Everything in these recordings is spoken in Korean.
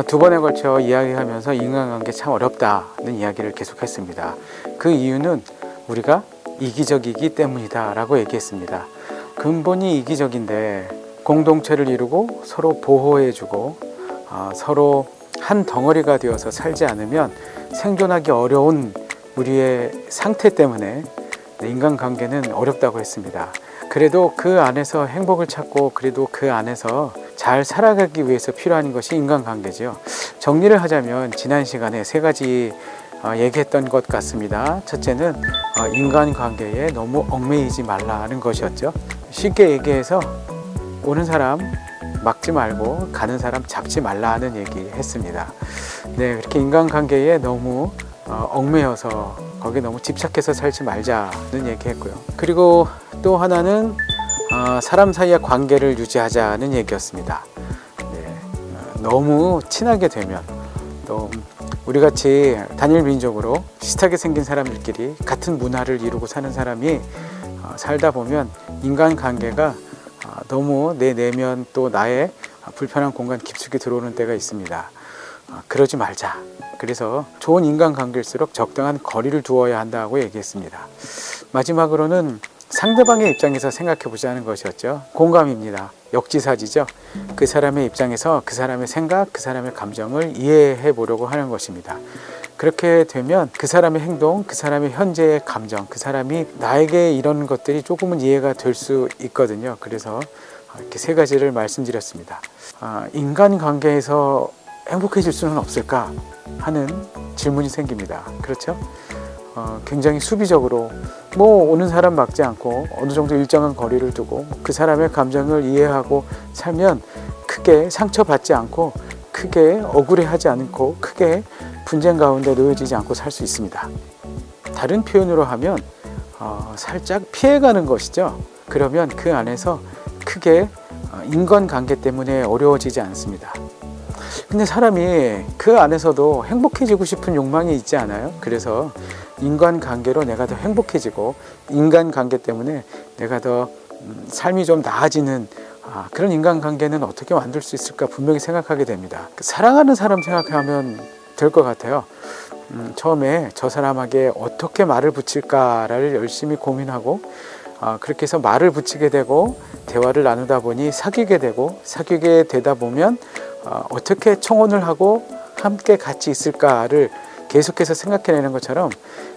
두 번에 걸쳐 이야기하면서 인간관계 참 어렵다는 이야기를 계속했습니다. 그 이유는 우리가 이기적이기 때문이다 라고 얘기했습니다. 근본이 이기적인데 공동체를 이루고 서로 보호해주고 서로 한 덩어리가 되어서 살지 않으면 생존하기 어려운 우리의 상태 때문에 인간관계는 어렵다고 했습니다. 그래도 그 안에서 행복을 찾고 그래도 그 안에서 잘 살아가기 위해서 필요한 것이 인간관계죠. 정리를 하자면 지난 시간에 세 가지 얘기했던 것 같습니다. 첫째는 인간관계에 너무 얽매이지 말라는 것이었죠. 쉽게 얘기해서 오는 사람 막지 말고 가는 사람 잡지 말라는 얘기 했습니다. 네, 그렇게 인간관계에 너무 얽매여서 거기에 너무 집착해서 살지 말자는 얘기했고요. 그리고 또 하나는 사람 사이의 관계를 유지하자는 얘기였습니다. 네, 너무 친하게 되면 또 우리같이 단일 민족으로 비슷하게 생긴 사람들끼리 같은 문화를 이루고 사는 사람이 살다 보면 인간관계가 너무 내 내면 또 나의 불편한 공간 깊숙이 들어오는 때가 있습니다. 그러지 말자. 그래서 좋은 인간관계일수록 적당한 거리를 두어야 한다고 얘기했습니다. 마지막으로는 상대방의 입장에서 생각해 보자는 것이었죠. 공감입니다. 역지사지죠. 그 사람의 입장에서 그 사람의 생각, 그 사람의 감정을 이해해 보려고 하는 것입니다. 그렇게 되면 그 사람의 행동, 그 사람의 현재의 감정, 그 사람이 나에게 이런 것들이 조금은 이해가 될 수 있거든요. 그래서 이렇게 세 가지를 말씀드렸습니다. 인간관계에서 행복해질 수는 없을까 하는 질문이 생깁니다. 그렇죠? 굉장히 수비적으로 오는 사람 막지 않고 어느 정도 일정한 거리를 두고 그 사람의 감정을 이해하고 살면 크게 상처받지 않고 크게 억울해하지 않고 크게 분쟁 가운데 놓여지지 않고 살 수 있습니다. 다른 표현으로 하면 살짝 피해가는 것이죠. 그러면 그 안에서 크게 인간관계 때문에 어려워지지 않습니다. 근데 사람이 그 안에서도 행복해지고 싶은 욕망이 있지 않아요? 그래서 인간관계로 내가 더 행복해지고 인간관계 때문에 내가 더 삶이 좀 나아지는 그런 인간관계는 어떻게 만들 수 있을까 분명히 생각하게 됩니다. 사랑하는 사람 생각하면 될 것 같아요. 처음에 저 사람에게 어떻게 말을 붙일까를 열심히 고민하고 그렇게 해서 말을 붙이게 되고 대화를 나누다 보니 사귀게 되고 사귀게 되다 보면 어떻게 청혼을 하고 함께 같이 있을까를 계속해서 생각해내는 것처럼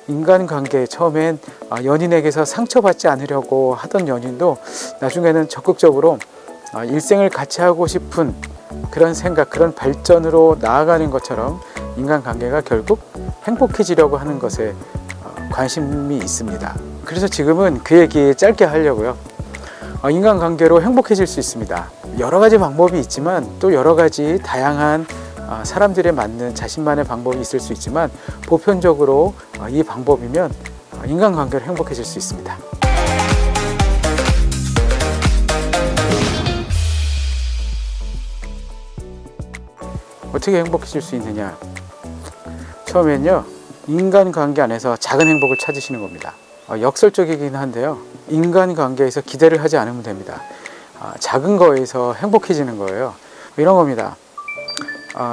인간관계 처음엔 연인에게서 상처받지 않으려고 하던 연인도 나중에는 적극적으로 일생을 같이 하고 싶은 그런 생각, 그런 발전으로 나아가는 것처럼 인간관계가 결국 행복해지려고 하는 것에 관심이 있습니다. 그래서 지금은 그 얘기 짧게 하려고요. 인간관계로 행복해질 수 있습니다. 여러 가지 방법이 있지만 또 여러 가지 다양한 사람들에 맞는 자신만의 방법이 있을 수 있지만 보편적으로 이 방법이면 인간관계로 행복해질 수 있습니다. 어떻게 행복해질 수 있느냐? 처음엔요, 인간관계 안에서 작은 행복을 찾으시는 겁니다. 역설적이긴 한데요, 인간관계에서 기대를 하지 않으면 됩니다. 작은 거에서 행복해지는 거예요. 이런 겁니다.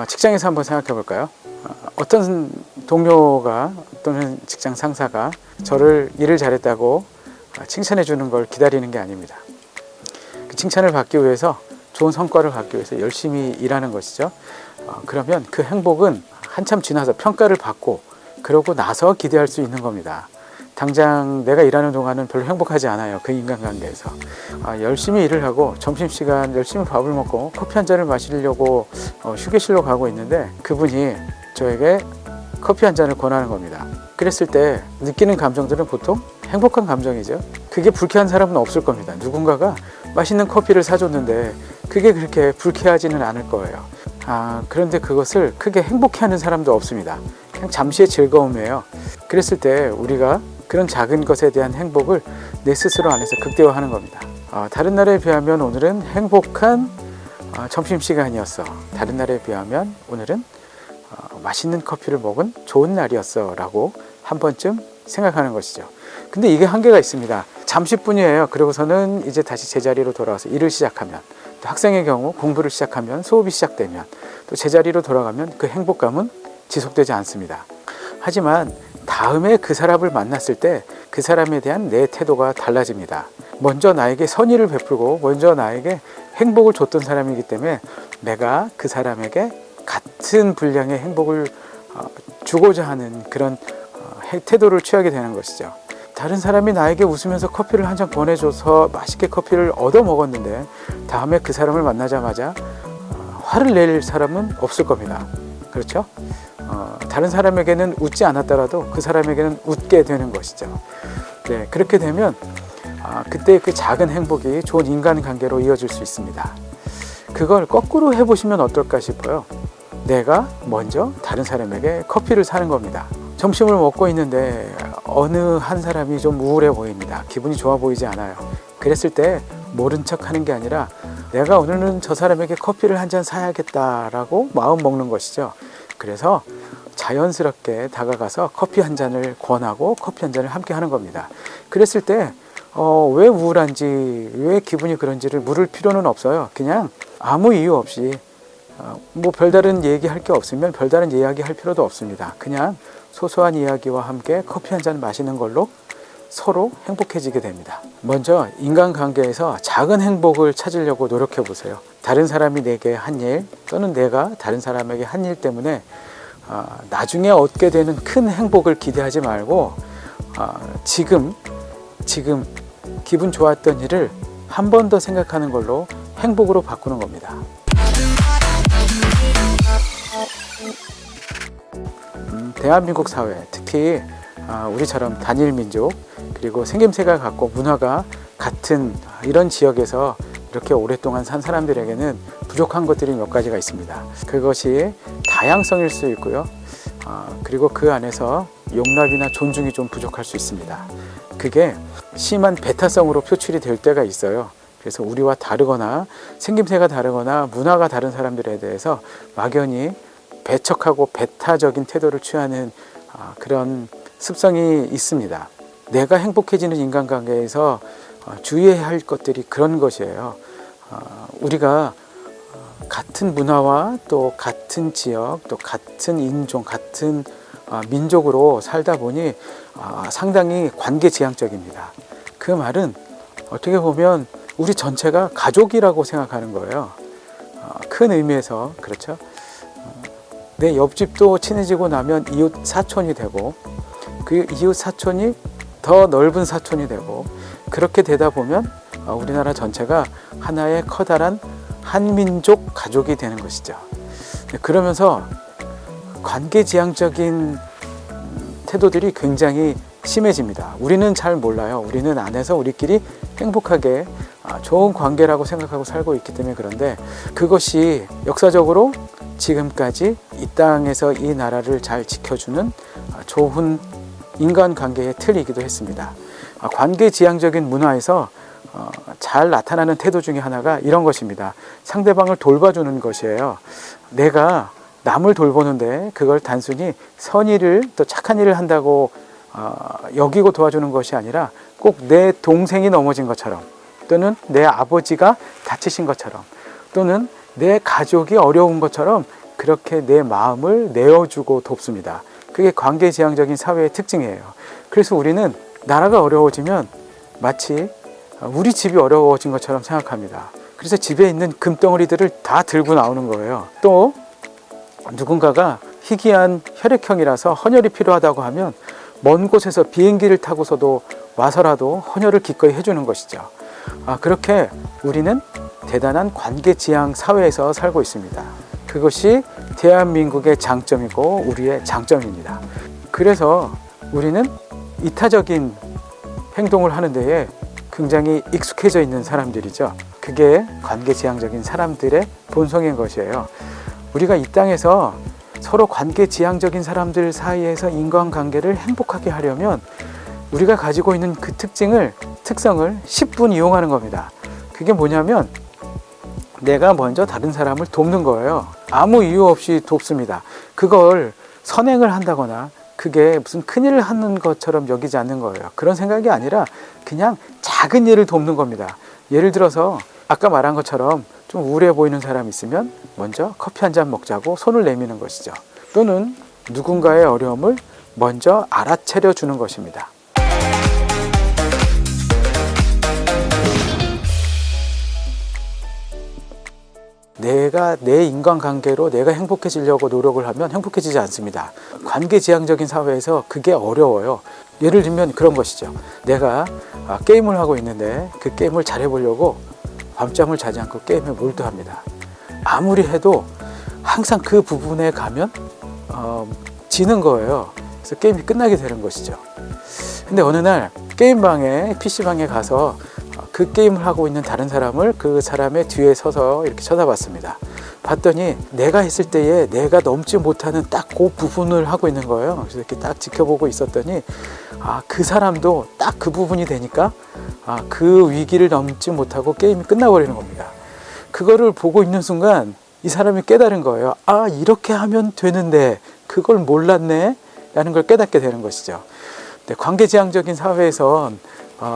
직장에서 한번 생각해 볼까요? 어떤 동료가 또는 직장 상사가 저를 일을 잘했다고 칭찬해 주는 걸 기다리는 게 아닙니다. 그 칭찬을 받기 위해서 좋은 성과를 받기 위해서 열심히 일하는 것이죠. 그러면 그 행복은 한참 지나서 평가를 받고 그러고 나서 기대할 수 있는 겁니다. 당장 내가 일하는 동안은 별로 행복하지 않아요. 그 인간관계에서 열심히 일을 하고 점심시간 열심히 밥을 먹고 커피 한 잔을 마시려고 휴게실로 가고 있는데 그분이 저에게 커피 한 잔을 권하는 겁니다. 그랬을 때 느끼는 감정들은 보통 행복한 감정이죠. 그게 불쾌한 사람은 없을 겁니다. 누군가가 맛있는 커피를 사줬는데 그게 그렇게 불쾌하지는 않을 거예요. 그런데 그것을 크게 행복해하는 사람도 없습니다. 그냥 잠시의 즐거움이에요. 그랬을 때 우리가 그런 작은 것에 대한 행복을 내 스스로 안에서 극대화하는 겁니다. 다른 날에 비하면 오늘은 행복한 점심시간이었어. 다른 날에 비하면 오늘은 맛있는 커피를 먹은 좋은 날이었어 라고 한 번쯤 생각하는 것이죠. 근데 이게 한계가 있습니다. 잠시뿐이에요. 그러고서는 이제 다시 제자리로 돌아와서 일을 시작하면, 또 학생의 경우 공부를 시작하면, 수업이 시작되면, 또 제자리로 돌아가면 그 행복감은 지속되지 않습니다. 하지만 다음에 그 사람을 만났을 때 그 사람에 대한 내 태도가 달라집니다. 먼저 나에게 선의를 베풀고 먼저 나에게 행복을 줬던 사람이기 때문에 내가 그 사람에게 같은 분량의 행복을 주고자 하는 그런 태도를 취하게 되는 것이죠. 다른 사람이 나에게 웃으면서 커피를 한 잔 권해줘서 맛있게 커피를 얻어 먹었는데 다음에 그 사람을 만나자마자 화를 낼 사람은 없을 겁니다. 그렇죠? 다른 사람에게는 웃지 않았더라도 그 사람에게는 웃게 되는 것이죠. 네, 그렇게 되면 그때 그 작은 행복이 좋은 인간관계로 이어질 수 있습니다. 그걸 거꾸로 해보시면 어떨까 싶어요. 내가 먼저 다른 사람에게 커피를 사는 겁니다. 점심을 먹고 있는데 어느 한 사람이 좀 우울해 보입니다. 기분이 좋아 보이지 않아요. 그랬을 때 모른 척 하는 게 아니라 내가 오늘은 저 사람에게 커피를 한 잔 사야겠다라고 마음 먹는 것이죠. 그래서 자연스럽게 다가가서 커피 한 잔을 권하고 커피 한 잔을 함께 하는 겁니다. 그랬을 때 왜 우울한지 왜 기분이 그런지를 물을 필요는 없어요. 그냥 아무 이유 없이 뭐 별다른 얘기할 게 없으면 별다른 이야기 할 필요도 없습니다. 그냥 소소한 이야기와 함께 커피 한 잔 마시는 걸로 서로 행복해지게 됩니다. 먼저 인간관계에서 작은 행복을 찾으려고 노력해 보세요. 다른 사람이 내게 한 일 또는 내가 다른 사람에게 한 일 때문에 나중에 얻게 되는 큰 행복을 기대하지 말고 지금 기분 좋았던 일을 한 번 더 생각하는 걸로 행복으로 바꾸는 겁니다. 대한민국 사회, 특히 우리처럼 단일 민족 그리고 생김새가 같고 문화가 같은 이런 지역에서 이렇게 오랫동안 산 사람들에게는 부족한 것들이 몇 가지가 있습니다. 그것이 다양성일 수 있고요. 그리고 그 안에서 용납이나 존중이 좀 부족할 수 있습니다. 그게 심한 배타성으로 표출이 될 때가 있어요. 그래서 우리와 다르거나 생김새가 다르거나 문화가 다른 사람들에 대해서 막연히 배척하고 배타적인 태도를 취하는 그런 습성이 있습니다. 내가 행복해지는 인간관계에서 주의해야 할 것들이 그런 것이에요. 우리가 같은 문화와 또 같은 지역, 또 같은 인종, 같은 민족으로 살다 보니 상당히 관계지향적입니다. 그 말은 어떻게 보면 우리 전체가 가족이라고 생각하는 거예요. 큰 의미에서 그렇죠. 내 옆집도 친해지고 나면 이웃 사촌이 되고 그 이웃 사촌이 더 넓은 사촌이 되고 그렇게 되다 보면 우리나라 전체가 하나의 커다란 한민족 가족이 되는 것이죠. 그러면서 관계지향적인 태도들이 굉장히 심해집니다. 우리는 잘 몰라요. 우리는 안에서 우리끼리 행복하게 좋은 관계라고 생각하고 살고 있기 때문에 그런데 그것이 역사적으로 지금까지 이 땅에서 이 나라를 잘 지켜주는 좋은 인간관계의 틀이기도 했습니다. 관계지향적인 문화에서 잘 나타나는 태도 중에 하나가 이런 것입니다. 상대방을 돌봐주는 것이에요. 내가 남을 돌보는데 그걸 단순히 선의를 또 착한 일을 한다고 여기고 도와주는 것이 아니라 꼭 내 동생이 넘어진 것처럼 또는 내 아버지가 다치신 것처럼 또는 내 가족이 어려운 것처럼 그렇게 내 마음을 내어주고 돕습니다. 그게 관계지향적인 사회의 특징이에요. 그래서 우리는 나라가 어려워지면 마치 우리 집이 어려워진 것처럼 생각합니다. 그래서 집에 있는 금덩어리들을 다 들고 나오는 거예요. 또 누군가가 희귀한 혈액형이라서 헌혈이 필요하다고 하면 먼 곳에서 비행기를 타고서도 와서라도 헌혈을 기꺼이 해주는 것이죠. 그렇게 우리는 대단한 관계지향 사회에서 살고 있습니다. 그것이 대한민국의 장점이고 우리의 장점입니다. 그래서 우리는 이타적인 행동을 하는 데에 굉장히 익숙해져 있는 사람들이죠. 그게 관계지향적인 사람들의 본성인 것이에요. 우리가 이 땅에서 서로 관계지향적인 사람들 사이에서 인간관계를 행복하게 하려면 우리가 가지고 있는 그 특성을 10분 이용하는 겁니다. 그게 뭐냐면 내가 먼저 다른 사람을 돕는 거예요. 아무 이유 없이 돕습니다. 그걸 선행을 한다거나 그게 무슨 큰일을 하는 것처럼 여기지 않는 거예요. 그런 생각이 아니라 그냥 작은 일을 돕는 겁니다. 예를 들어서 아까 말한 것처럼 좀 우울해 보이는 사람이 있으면 먼저 커피 한 잔 먹자고 손을 내미는 것이죠. 또는 누군가의 어려움을 먼저 알아차려 주는 것입니다. 내가 내 인간관계로 내가 행복해지려고 노력을 하면 행복해지지 않습니다. 관계지향적인 사회에서 그게 어려워요. 예를 들면 그런 것이죠. 내가 게임을 하고 있는데 그 게임을 잘해보려고 밤잠을 자지 않고 게임에 몰두합니다. 아무리 해도 항상 그 부분에 가면 지는 거예요. 그래서 게임이 끝나게 되는 것이죠. 근데 어느 날 게임방에 PC방에 가서 그 게임을 하고 있는 다른 사람을 그 사람의 뒤에 서서 이렇게 쳐다봤습니다. 봤더니 내가 했을 때에 내가 넘지 못하는 딱 그 부분을 하고 있는 거예요. 그래서 이렇게 딱 지켜보고 있었더니 그 사람도 딱 그 부분이 되니까 그 위기를 넘지 못하고 게임이 끝나버리는 겁니다. 그거를 보고 있는 순간 이 사람이 깨달은 거예요. 이렇게 하면 되는데 그걸 몰랐네 라는 걸 깨닫게 되는 것이죠. 관계지향적인 사회에선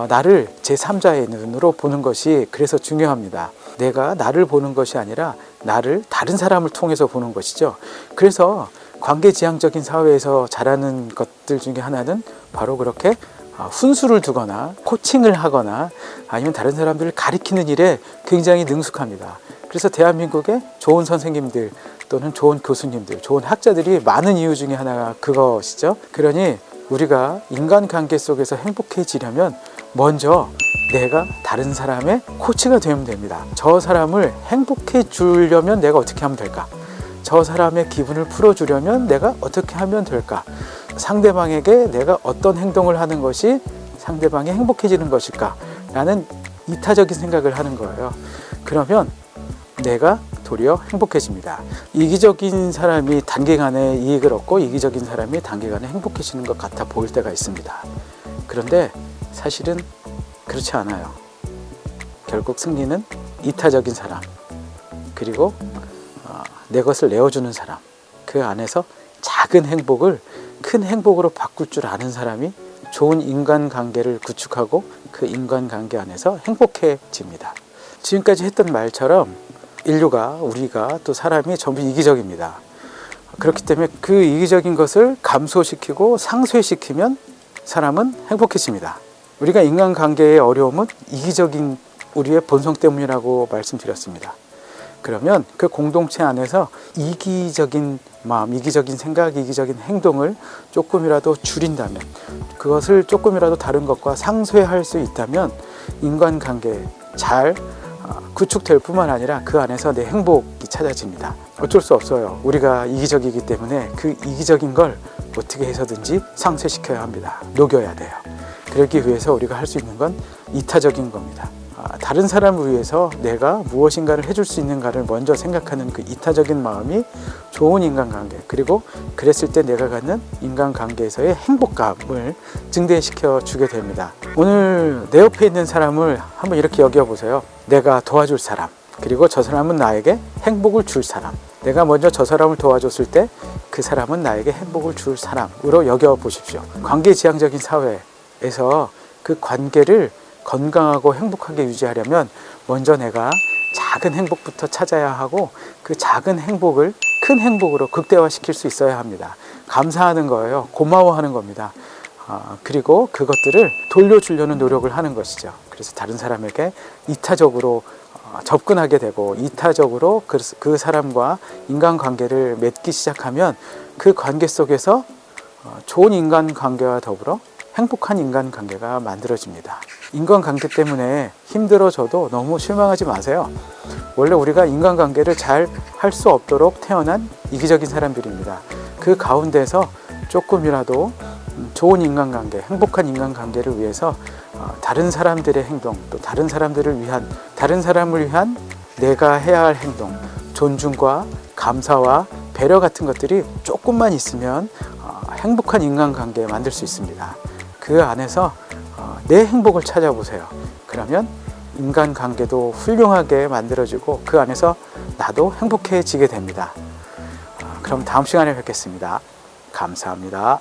나를 제3자의 눈으로 보는 것이 그래서 중요합니다. 내가 나를 보는 것이 아니라 나를 다른 사람을 통해서 보는 것이죠. 그래서 관계지향적인 사회에서 잘하는 것들 중에 하나는 바로 그렇게 훈수를 두거나 코칭을 하거나 아니면 다른 사람들을 가리키는 일에 굉장히 능숙합니다. 그래서 대한민국의 좋은 선생님들 또는 좋은 교수님들, 좋은 학자들이 많은 이유 중에 하나가 그것이죠. 그러니 우리가 인간관계 속에서 행복해지려면 먼저 내가 다른 사람의 코치가 되면 됩니다. 저 사람을 행복해 주려면 내가 어떻게 하면 될까? 저 사람의 기분을 풀어주려면 내가 어떻게 하면 될까? 상대방에게 내가 어떤 행동을 하는 것이 상대방이 행복해지는 것일까? 라는 이타적인 생각을 하는 거예요. 그러면 내가 도리어 행복해집니다. 이기적인 사람이 단기간에 이익을 얻고 이기적인 사람이 단기간에 행복해지는 것 같아 보일 때가 있습니다. 그런데 사실은 그렇지 않아요. 결국 승리는 이타적인 사람, 그리고 내 것을 내어주는 사람, 그 안에서 작은 행복을 큰 행복으로 바꿀 줄 아는 사람이 좋은 인간관계를 구축하고 그 인간관계 안에서 행복해집니다. 지금까지 했던 말처럼 인류가, 우리가, 또 사람이 전부 이기적입니다. 그렇기 때문에 그 이기적인 것을 감소시키고 상쇄시키면 사람은 행복해집니다. 우리가 인간관계의 어려움은 이기적인 우리의 본성 때문이라고 말씀드렸습니다. 그러면 그 공동체 안에서 이기적인 마음, 이기적인 생각, 이기적인 행동을 조금이라도 줄인다면, 그것을 조금이라도 다른 것과 상쇄할 수 있다면 인간관계 잘 구축될 뿐만 아니라 그 안에서 내 행복이 찾아집니다. 어쩔 수 없어요. 우리가 이기적이기 때문에 그 이기적인 걸 어떻게 해서든지 상쇄시켜야 합니다. 녹여야 돼요. 그러기 위해서 우리가 할 수 있는 건 이타적인 겁니다. 다른 사람을 위해서 내가 무엇인가를 해줄 수 있는가를 먼저 생각하는 그 이타적인 마음이 좋은 인간관계, 그리고 그랬을 때 내가 갖는 인간관계에서의 행복감을 증대시켜 주게 됩니다. 오늘 내 옆에 있는 사람을 한번 이렇게 여겨보세요. 내가 도와줄 사람, 그리고 저 사람은 나에게 행복을 줄 사람. 내가 먼저 저 사람을 도와줬을 때 그 사람은 나에게 행복을 줄 사람으로 여겨보십시오. 관계지향적인 사회에서 그 관계를 건강하고 행복하게 유지하려면 먼저 내가 작은 행복부터 찾아야 하고, 그 작은 행복을 큰 행복으로 극대화시킬 수 있어야 합니다. 감사하는 거예요. 고마워하는 겁니다. 그리고 그것들을 돌려주려는 노력을 하는 것이죠. 그래서 다른 사람에게 이타적으로 접근하게 되고, 이타적으로 그 사람과 인간관계를 맺기 시작하면 그 관계 속에서 좋은 인간관계와 더불어 행복한 인간관계가 만들어집니다. 인간관계 때문에 힘들어져도 너무 실망하지 마세요. 원래 우리가 인간관계를 잘 할 수 없도록 태어난 이기적인 사람들입니다. 그 가운데서 조금이라도 좋은 인간관계, 행복한 인간관계를 위해서 다른 사람들의 행동, 또 다른 사람들을 위한, 다른 사람을 위한 내가 해야 할 행동, 존중과 감사와 배려 같은 것들이 조금만 있으면 행복한 인간관계 만들 수 있습니다. 그 안에서 내 행복을 찾아보세요. 그러면 인간관계도 훌륭하게 만들어지고 그 안에서 나도 행복해지게 됩니다. 그럼 다음 시간에 뵙겠습니다. 감사합니다.